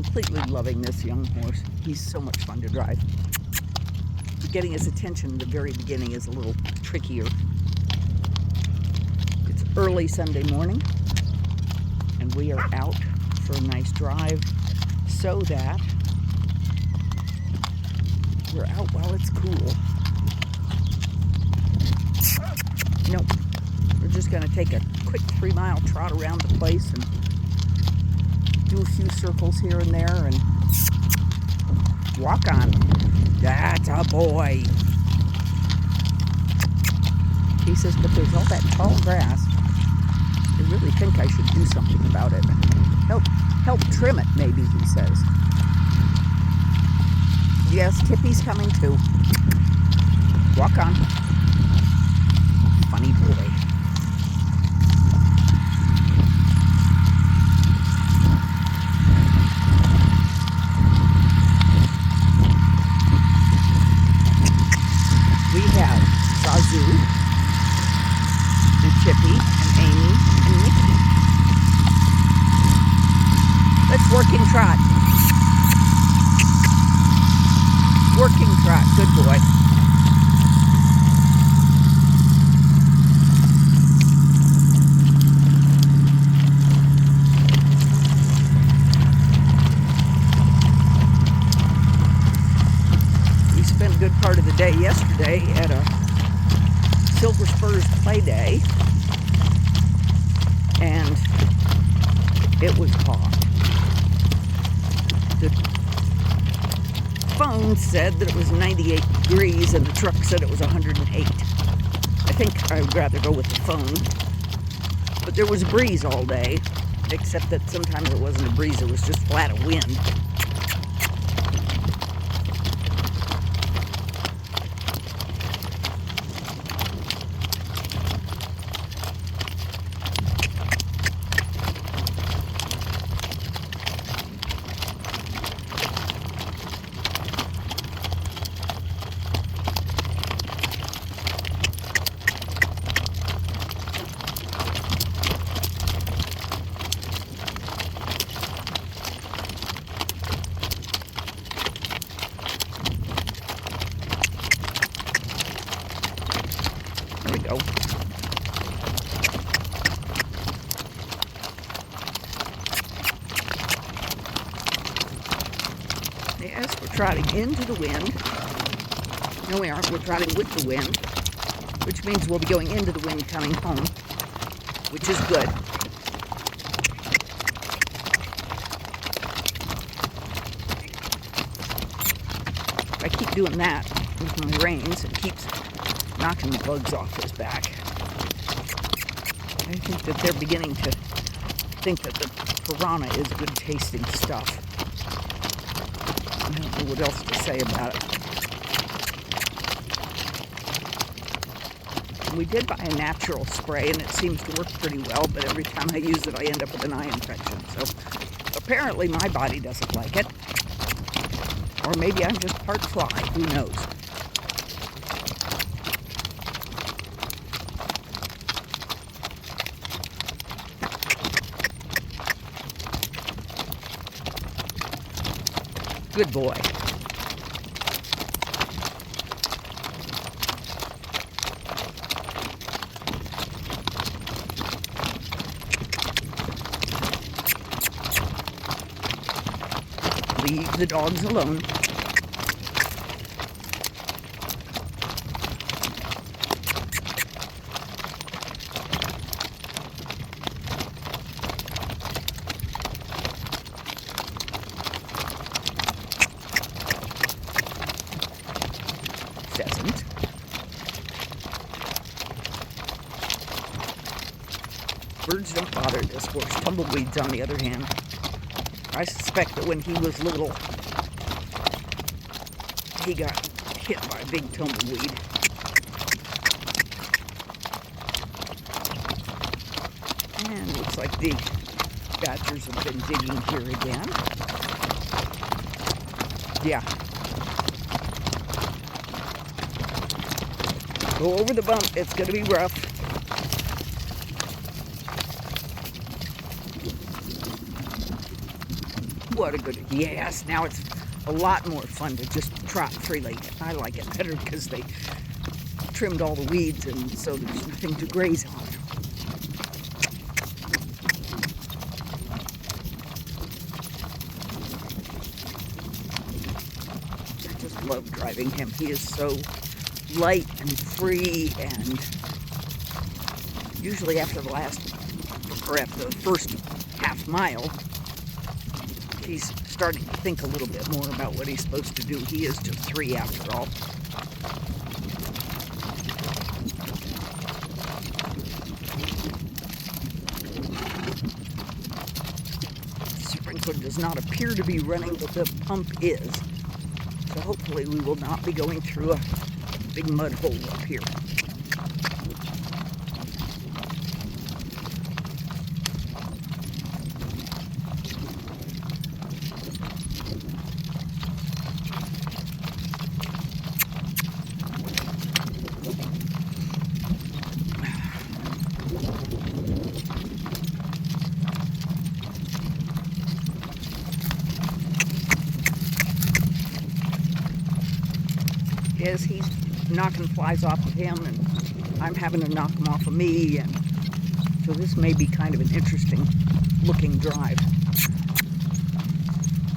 completely loving this young horse. He's so much fun to drive. Getting his attention in the very beginning is a little trickier. It's early Sunday morning, and we are out for a nice drive so that we're out while it's cool. Nope. We're just going to take a quick 3-mile trot around the place and do a few circles here and there and walk on. That's a boy. He says, but there's all that tall grass. I really think I should do something about it. Help trim it, maybe, he says. Yes, Tippy's coming too. Walk on. Funny boy. We have Zazu, and Chippy, and Amy, and Nikki. Let's working trot. Working trot, good boy. We spent a good part of the day yesterday at a Silver Spurs play day, and it was hot. The phone said that it was 98 degrees and the truck said it was 108. I think I would rather go with the phone. But there was a breeze all day, except that sometimes it wasn't a breeze, it was just flat of wind. There we go. Yes, we're trotting into the wind. No, we aren't. We're trotting with the wind, which means we'll be going into the wind coming home, which is good. If I keep doing that with my reins, it keeps knocking the bugs off his back. I think that they're beginning to think that the piranha is good tasting stuff. I don't know what else to say about it. We did buy a natural spray and it seems to work pretty well, but every time I use it I end up with an eye infection. So apparently my body doesn't like it. Or maybe I'm just part fly, who knows. Good boy. Leave the dogs alone. Pheasant. Birds don't bother this horse. Tumbleweeds, on the other hand, I suspect that when he was little, he got hit by a big tumbleweed. And looks like the badgers have been digging here again. Yeah. Go over the bump. It's going to be rough. What a good, yes, now it's a lot more fun to just trot freely. I like it better because they trimmed all the weeds and so there's nothing to graze on. I just love driving him. He is so light and free, and usually after the first half mile, he's starting to think a little bit more about what he's supposed to do. He is just 3 after all. Sprinkler does not appear to be running, but the pump is. So hopefully we will not be going through a big mud hole up here. Yes, he's knocking flies off of him, and I'm having to knock them off of me, and so this may be kind of an interesting looking drive.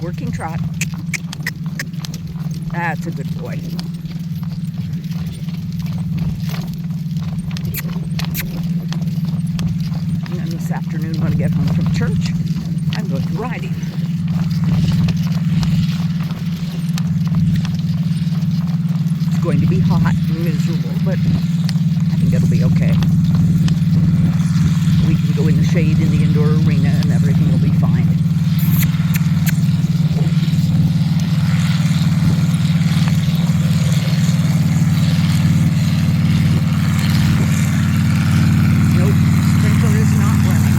Working trot. That's a good boy. And then this afternoon when I get home from church, I'm going to ride him. Going to be hot and miserable, but I think it'll be okay. We can go in the shade in the indoor arena and everything will be fine. Nope, sprinkler is not running.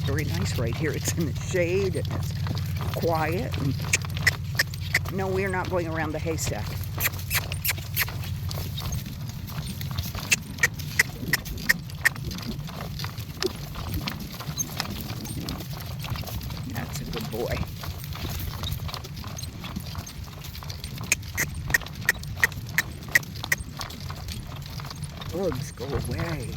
Very nice right here. It's in the shade and it's quiet. And no, we're not going around the haystack. That's a good boy. Bugs, go away.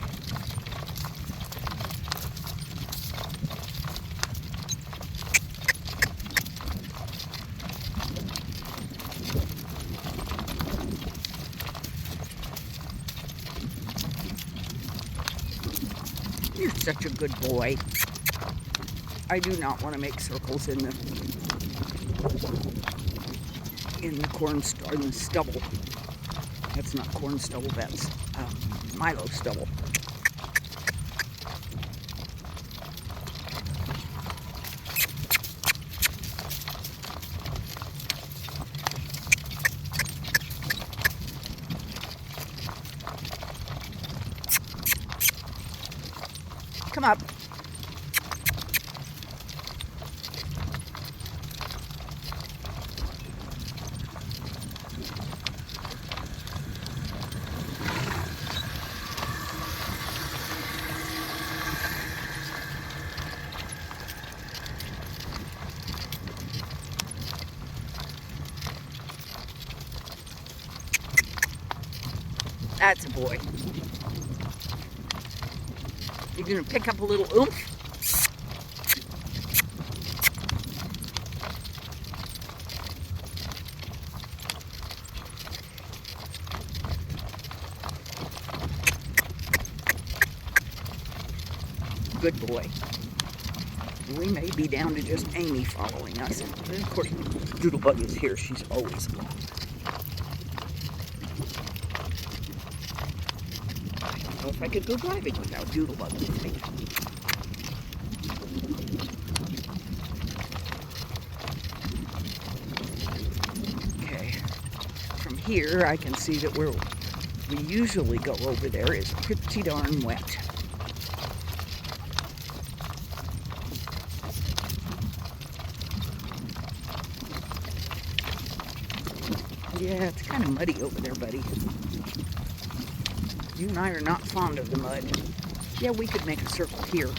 You're such a good boy. I do not want to make circles in the stubble. That's not corn stubble, that's Milo stubble. Come up. That's a boy. You're going to pick up a little oomph. Good boy. We may be down to just Amy following us. And of course, Doodlebug is here. She's always along. I don't know if I could go driving without Doodlebug with me. Okay. From here I can see that where we usually go over there is pretty darn wet. Yeah, it's kind of muddy over there, buddy. You and I are not fond of the mud. Yeah, we could make a circle here.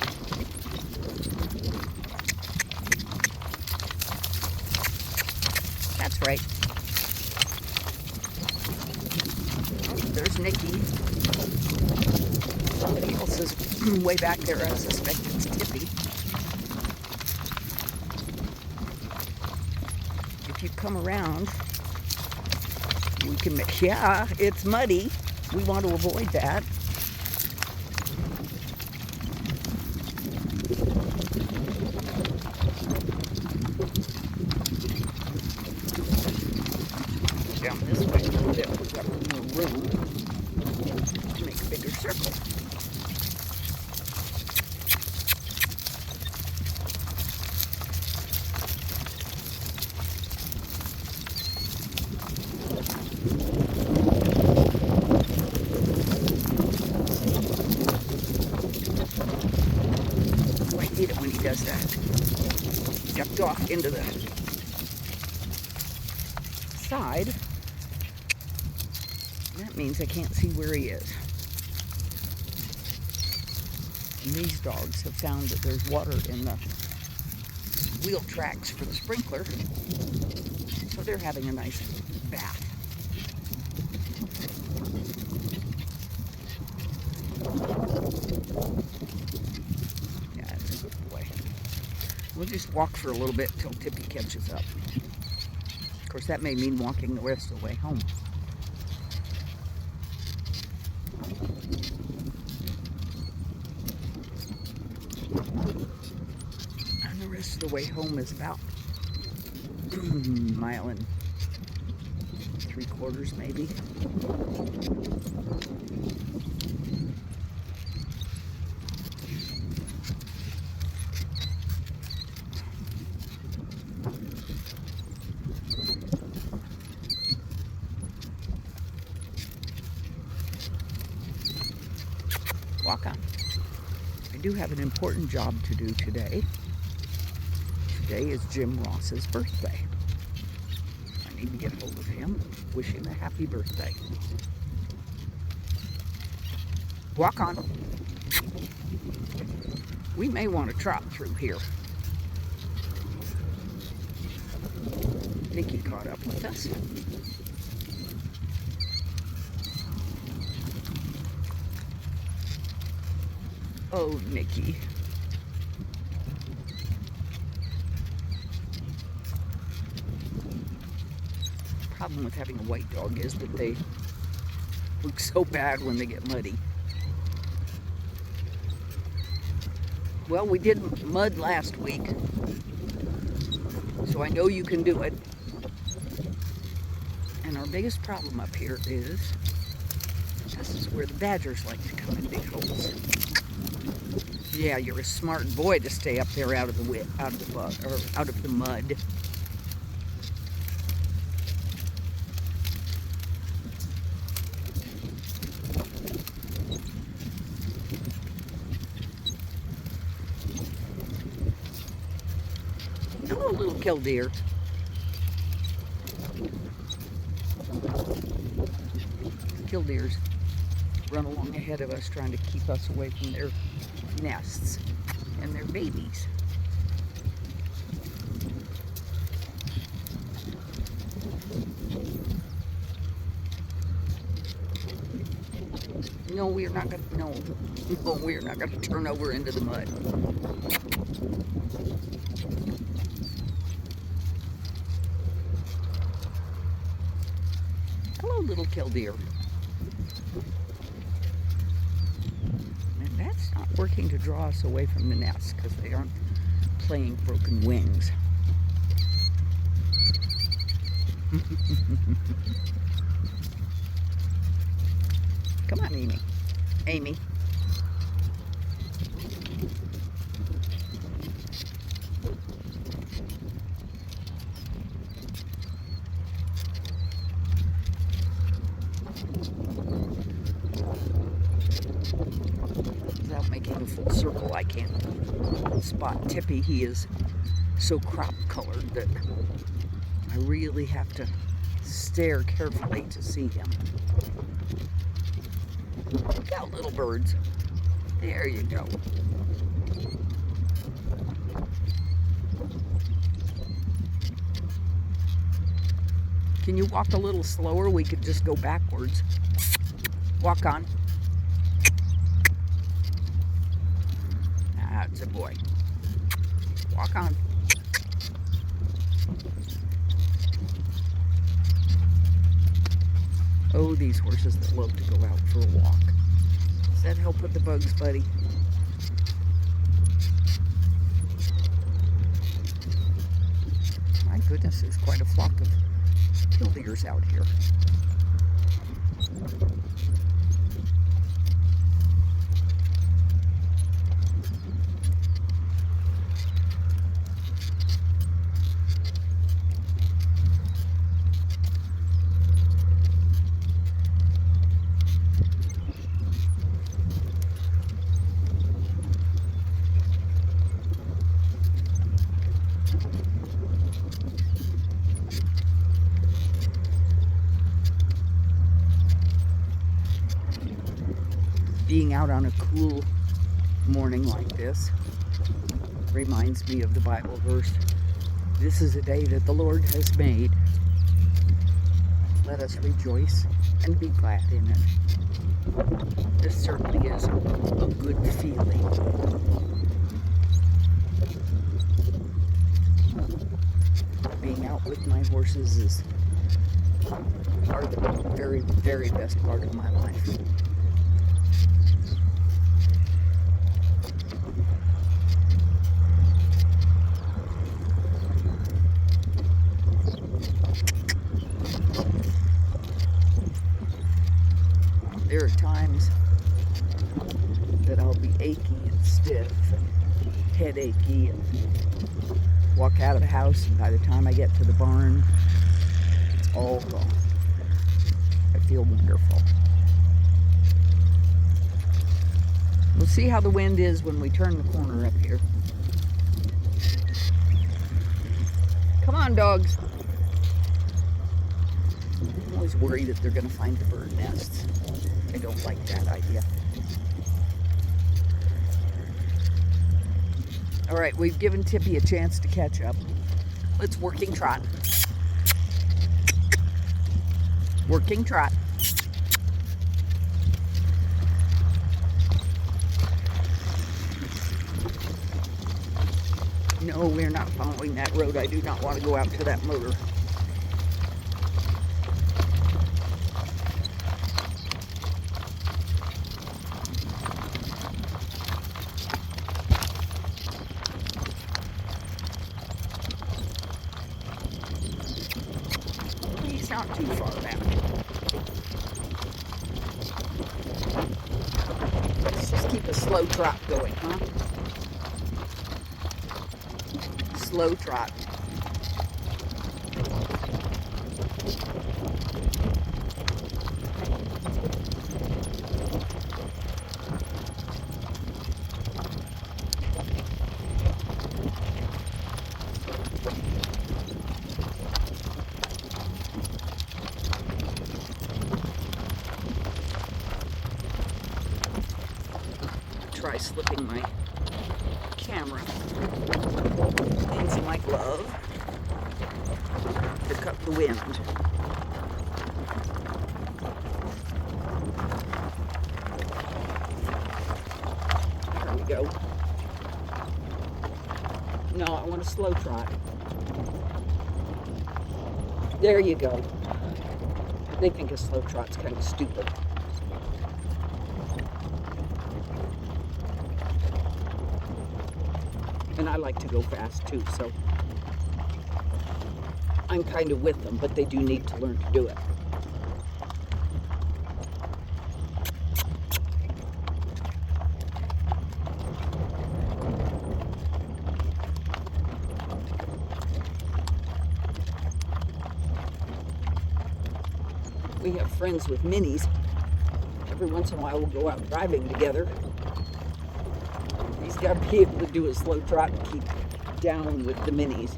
That's right. Oh, there's Nikki. Somebody else is way back there. I suspect it's Tippy. If you come around, we can make, yeah, it's muddy. We want to avoid that. Down this way a little bit, we've got a little more room to make a bigger circle. I hate it when he does that. Stepped off into the side. That means I can't see where he is. And these dogs have found that there's water in the wheel tracks for the sprinkler, so they're having a nice bath. Yeah, that's a good boy. We'll just walk for a little bit until Tippy catches up. Of course, that may mean walking the rest of the way home. And the rest of the way home is about a mile and 3/4 maybe. Walk on. I do have an important job to do today. Today is Jim Ross's birthday. I need to get hold of him, wish him a happy birthday. Walk on. We may want to trot through here. Nikki caught up with us. Oh, Nikki. The problem with having a white dog is that they look so bad when they get muddy. Well, we did mud last week, so I know you can do it. And our biggest problem up here is this is where the badgers like to come in big holes. Yeah, you're a smart boy to stay up there out of the mud. Hello, little killdeer. Killdeers run along ahead of us, trying to keep us away from their nests and their babies. No, we're not going to. No, we're not going to turn over into the mud. Hello, little killdeer. And that's not working to draw us away from the nest because they aren't playing broken wings. Come on, Amy. Amy. Without making a full circle, I can't spot Tippy. He is so crop colored that I really have to stare carefully to see him. Look out, little birds. There you go. Can you walk a little slower? We could just go backwards. Walk on. That's a boy. Walk on. Oh, these horses that love to go out for a walk. Does that help with the bugs, buddy? My goodness, there's quite a flock of killdeers out here. Being out on a cool morning like this reminds me of the Bible verse, "This is a day that the Lord has made. Let us rejoice and be glad in it." This certainly is a good feeling. Being out with my horses are the very, very best part of my life. There are times that I'll be achy and stiff and headachy and walk out of the house, and by the time I get to the barn, it's all gone. I feel wonderful. We'll see how the wind is when we turn the corner up here. Come on, dogs. I'm always worried that they're going to find the bird nests. I don't like that idea. All right, we've given Tippy a chance to catch up. Let's working trot. Working trot. No, we're not following that road. I do not want to go out to that motor. He's not too far back. Let's just keep a slow trot going, huh? Slow trot. Try slipping my camera into my glove to cut the wind. There we go. No, I want a slow trot. There you go. They think a slow trot's kind of stupid. And I like to go fast too, so I'm kind of with them, but they do need to learn to do it. We have friends with minis. Every once in a while we'll go out driving together. He's got to be able to do a slow trot and keep down with the minis.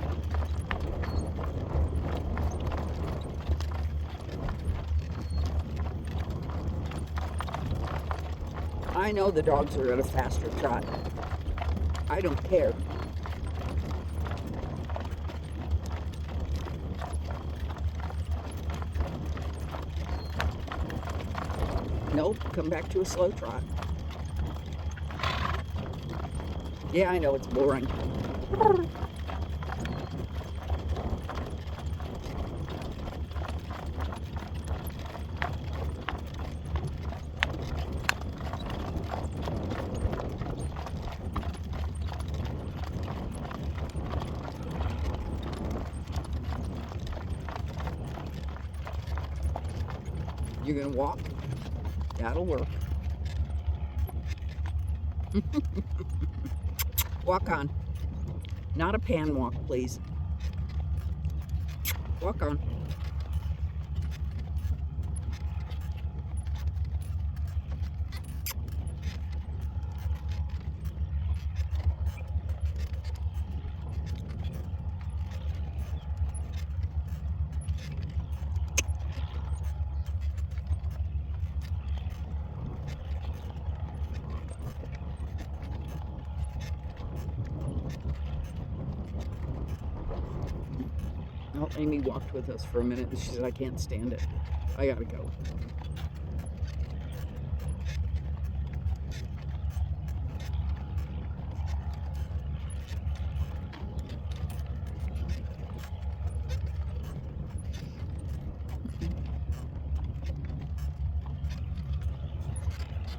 I know the dogs are at a faster trot. I don't care. Nope, come back to a slow trot. Yeah, I know it's boring. You're gonna walk? That'll work. Walk on. Not a pan walk, please. Walk on. Well, Amy walked with us for a minute and she said, I can't stand it. I gotta go.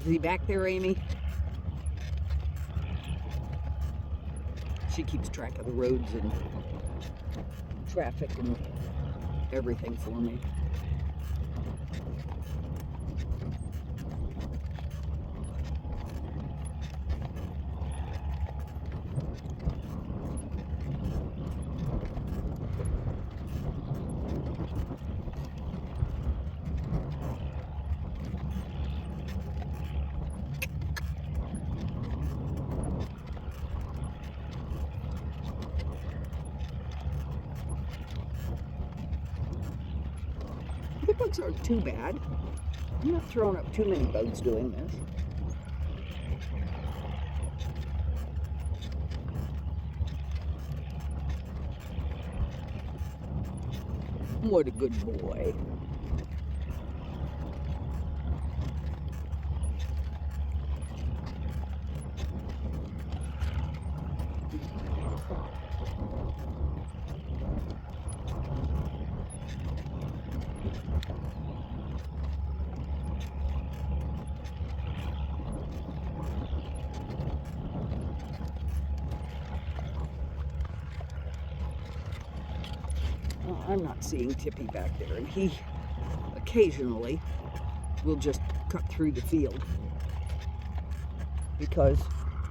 Is he back there, Amy? She keeps track of the roads and traffic and everything for me. The bugs aren't too bad. I'm not throwing up too many bugs doing this. What a good boy. Well, I'm not seeing Tippy back there, and he occasionally will just cut through the field because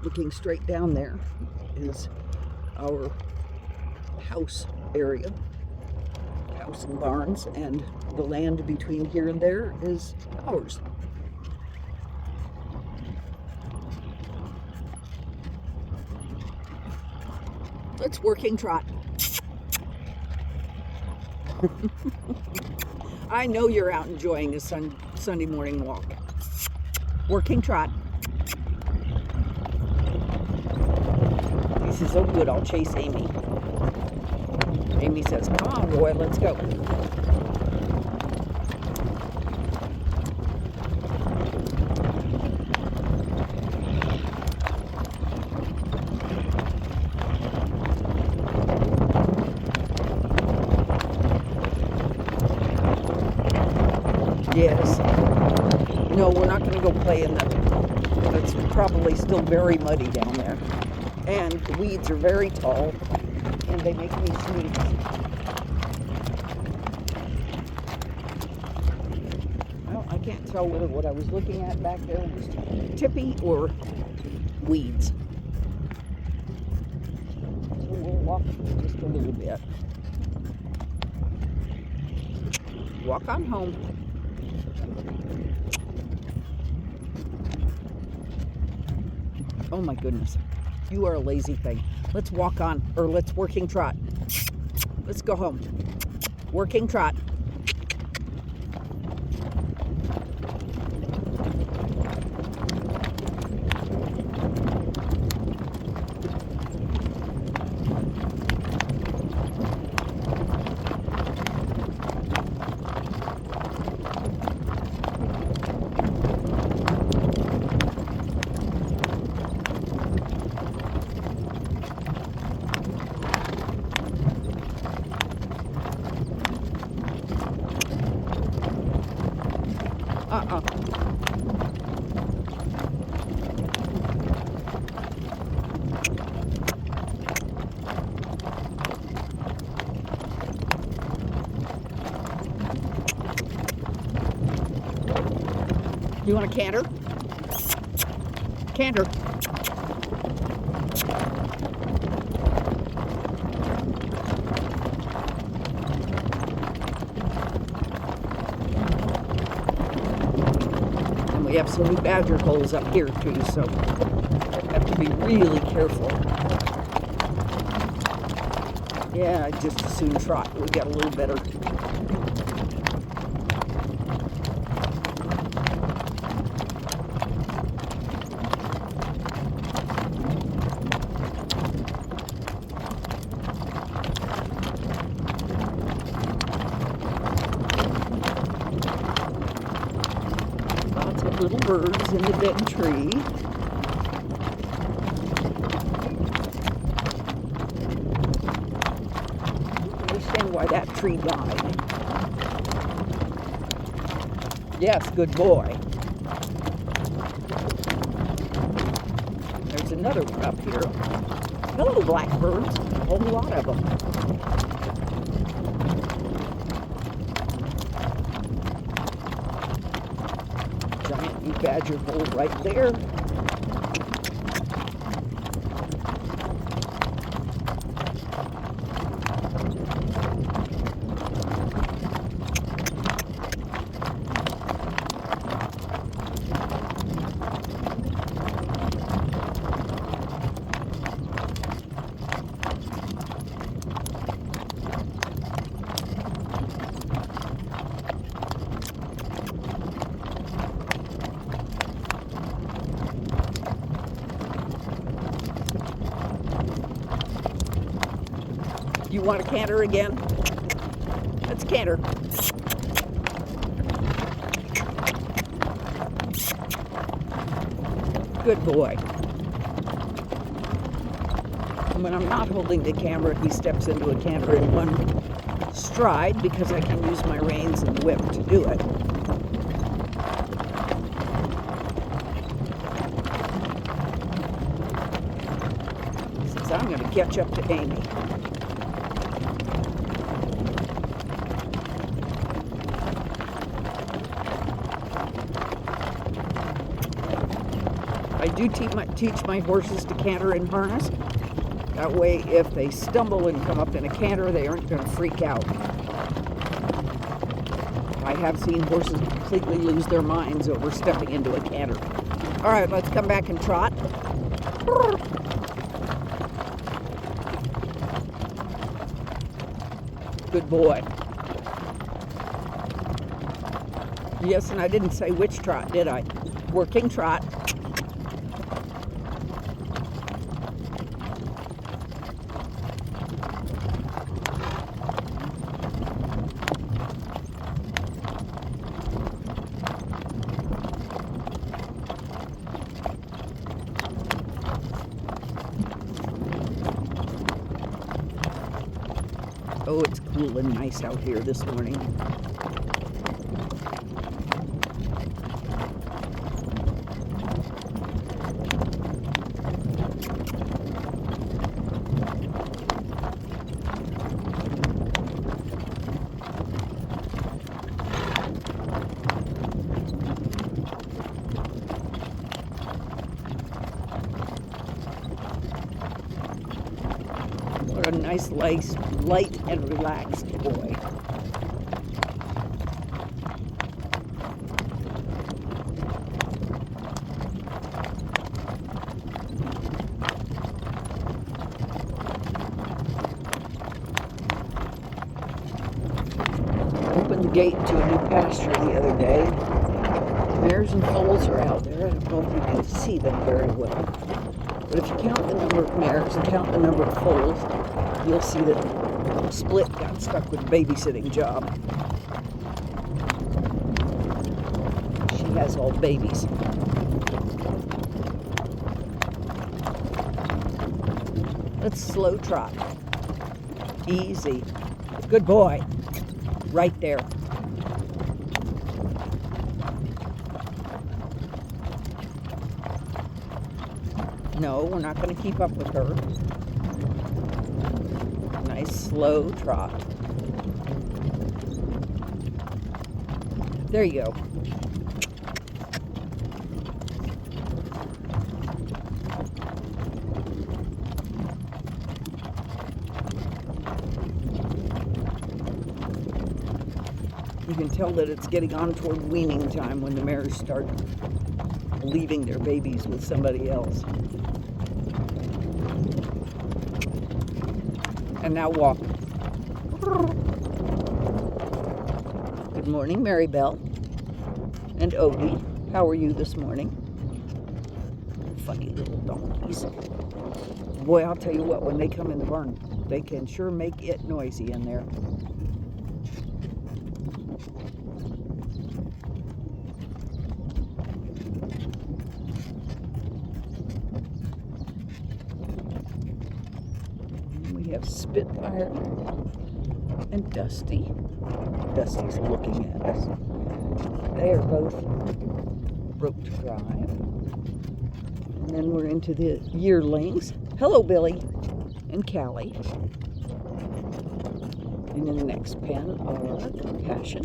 looking straight down there is our house area, house and barns, and the land between here and there is ours. Let's working trot. I know you're out enjoying a Sunday morning walk. Working trot. He says, oh good, I'll chase Amy. Amy says, come on boy, let's go. Yes. No, we're not going to go play in the... It's probably still very muddy down there. And the weeds are very tall, and they make me sneeze. Well, I can't tell whether what I was looking at back there was Tippy or weeds. So we'll walk for just a little bit. Walk on home. Oh my goodness. You are a lazy thing. Let's walk on, or let's working trot. Let's go home. Working trot. You want to canter? Canter. And we have some new badger holes up here too, so have to be really careful. Yeah, I'd just as soon trot. We get a little better. Little birds in the dead tree. I understand why that tree died. Yes, good boy. There's another one up here. Hello, blackbirds. A whole lot of them. Giant badger hole right there. You want to canter again? Let's canter. Good boy. And when I'm not holding the camera, he steps into a canter in one stride because I can use my reins and whip to do it. He says, I'm going to catch up to Amy. I do teach my horses to canter in harness. That way, if they stumble and come up in a canter, they aren't going to freak out. I have seen horses completely lose their minds over stepping into a canter. All right, let's come back and trot. Good boy. Yes, and I didn't say which trot, did I? Working trot. Oh, it's cool and nice out here this morning. What a nice, light and relaxed boy. opened the gate to a new pasture the other day. Mares and foals are out there. I don't know if you can see them very well. But if you count the number of mares and count the number of foals, you'll see that Split got stuck with a babysitting job. She has all babies. Let's slow trot. Easy. Good boy. Right there. No, we're not going to keep up with her. Nice slow trot. There you go. You can tell that it's getting on toward weaning time when the mares start leaving their babies with somebody else. And now walk. Good morning, Maribel and Odie. How are you this morning? Funny little donkeys. Boy, I'll tell you what, when they come in the barn, they can sure make it noisy in there. We have Spitfire and Dusty. Dusty's looking at us. They are both roped drive. And then we're into the yearlings. Hello, Billy and Callie. And in the next pen are Passion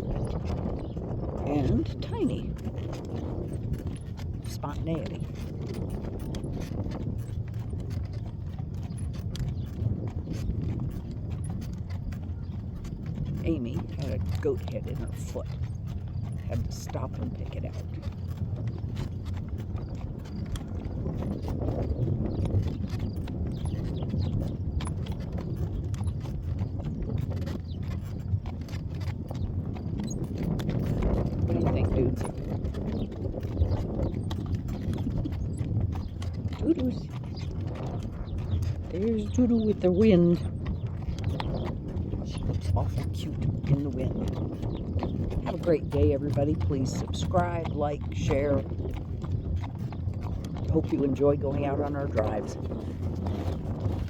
and Tiny. Spontaneity. Amy had a goat head in her foot. Had to stop and pick it out. What do you think, dudes? Doodoo's. There's Doodoo with the wind. She looks awful cute in the wind. Have a great day, everybody. Please subscribe, like, share. Hope you enjoy going out on our drives.